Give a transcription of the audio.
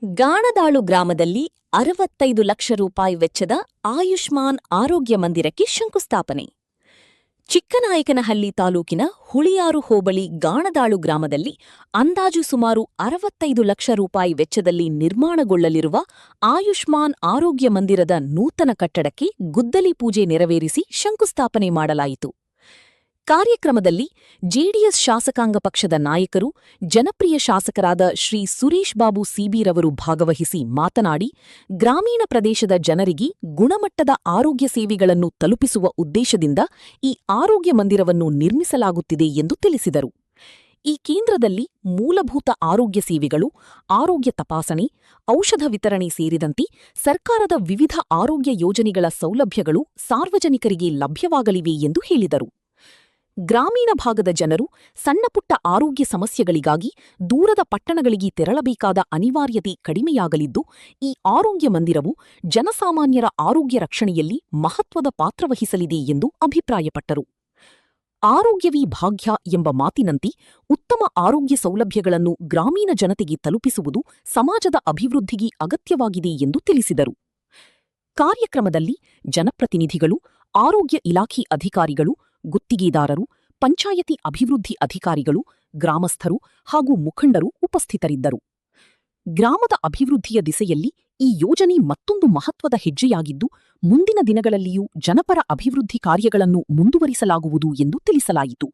ಗಾಣದಾಳು ಗ್ರಾಮದಲ್ಲಿ 65 ಲಕ್ಷ ರೂಪಾಯಿ ವೆಚ್ಚದ ಆಯುಷ್ಮಾನ್ ಆರೋಗ್ಯ ಮಂದಿರಕ್ಕೆ ಶಂಕುಸ್ಥಾಪನೆ. ಚಿಕ್ಕನಾಯಕನಹಳ್ಳಿ ತಾಲೂಕಿನ ಹುಳಿಯಾರು ಹೋಬಳಿ ಗಾಣದಾಳು ಗ್ರಾಮದಲ್ಲಿ ಅಂದಾಜು ಸುಮಾರು 65 ಲಕ್ಷ ರೂಪಾಯಿ ವೆಚ್ಚದಲ್ಲಿ ನಿರ್ಮಾಣಗೊಳ್ಳಲಿರುವ ಆಯುಷ್ಮಾನ್ ಆರೋಗ್ಯ ಮಂದಿರದ ನೂತನ ಕಟ್ಟಡಕ್ಕೆ ಗುದ್ದಲಿ ಪೂಜೆ ನೆರವೇರಿಸಿ ಶಂಕುಸ್ಥಾಪನೆ ಮಾಡಲಾಯಿತು. ಕಾರ್ಯಕ್ರಮದಲ್ಲಿ ಜೆಡಿಎಸ್ ಶಾಸಕಾಂಗ ಪಕ್ಷದ ನಾಯಕರು, ಜನಪ್ರಿಯ ಶಾಸಕರಾದ ಶ್ರೀ ಸುರೇಶ್ ಬಾಬು ಸಿಬಿರವರು ಭಾಗವಹಿಸಿ ಮಾತನಾಡಿ, ಗ್ರಾಮೀಣ ಪ್ರದೇಶದ ಜನರಿಗೆ ಗುಣಮಟ್ಟದ ಆರೋಗ್ಯ ಸೇವೆಗಳನ್ನು ತಲುಪಿಸುವ ಉದ್ದೇಶದಿಂದ ಈ ಆರೋಗ್ಯ ಮಂದಿರವನ್ನು ನಿರ್ಮಿಸಲಾಗುತ್ತಿದೆ ಎಂದು ತಿಳಿಸಿದರು. ಈ ಕೇಂದ್ರದಲ್ಲಿ ಮೂಲಭೂತ ಆರೋಗ್ಯ ಸೇವೆಗಳು, ಆರೋಗ್ಯ ತಪಾಸಣೆ, ಔಷಧ ವಿತರಣೆ ಸೇರಿದಂತೆ ಸರ್ಕಾರದ ವಿವಿಧ ಆರೋಗ್ಯ ಯೋಜನೆಗಳ ಸೌಲಭ್ಯಗಳು ಸಾರ್ವಜನಿಕರಿಗೆ ಲಭ್ಯವಾಗಲಿವೆ ಎಂದು ಹೇಳಿದರು. ಗ್ರಾಮೀಣ ಭಾಗದ ಜನರು ಸಣ್ಣಪುಟ್ಟ ಆರೋಗ್ಯ ಸಮಸ್ಯೆಗಳಿಗಾಗಿ ದೂರದ ಪಟ್ಟಣಗಳಿಗೆ ತೆರಳಬೇಕಾದ ಅನಿವಾರ್ಯತೆ ಕಡಿಮೆಯಾಗಲಿದ್ದು, ಈ ಆರೋಗ್ಯ ಮಂದಿರವು ಜನಸಾಮಾನ್ಯರ ಆರೋಗ್ಯ ರಕ್ಷಣೆಯಲ್ಲಿ ಮಹತ್ವದ ಪಾತ್ರವಹಿಸಲಿದೆ ಎಂದು ಅಭಿಪ್ರಾಯಪಟ್ಟರು. ಆರೋಗ್ಯವೇ ಭಾಗ್ಯ ಎಂಬ ಮಾತಿನಂತೆ ಉತ್ತಮ ಆರೋಗ್ಯ ಸೌಲಭ್ಯಗಳನ್ನು ಗ್ರಾಮೀಣ ಜನತೆಗೆ ತಲುಪಿಸುವುದು ಸಮಾಜದ ಅಭಿವೃದ್ಧಿಗೆ ಅಗತ್ಯವಾಗಿದೆ ಎಂದು ತಿಳಿಸಿದರು. ಕಾರ್ಯಕ್ರಮದಲ್ಲಿ ಜನಪ್ರತಿನಿಧಿಗಳು, ಆರೋಗ್ಯ ಇಲಾಖೆ ಅಧಿಕಾರಿಗಳು, ಗುತ್ತಿಗೆದಾರರು, ಪಂಚಾಯತಿ ಅಭಿವೃದ್ಧಿ ಅಧಿಕಾರಿಗಳು, ಗ್ರಾಮಸ್ಥರು ಹಾಗೂ ಮುಖಂಡರು ಉಪಸ್ಥಿತರಿದ್ದರು. ಗ್ರಾಮದ ಅಭಿವೃದ್ಧಿಯ ದಿಸೆಯಲ್ಲಿ ಈ ಯೋಜನೆ ಮತ್ತೊಂದು ಮಹತ್ವದ ಹೆಜ್ಜೆಯಾಗಿದ್ದು, ಮುಂದಿನ ದಿನಗಳಲ್ಲಿಯೂ ಜನಪರ ಅಭಿವೃದ್ಧಿ ಕಾರ್ಯಗಳನ್ನು ಮುಂದುವರಿಸಲಾಗುವುದು ಎಂದು ತಿಳಿಸಲಾಯಿತು.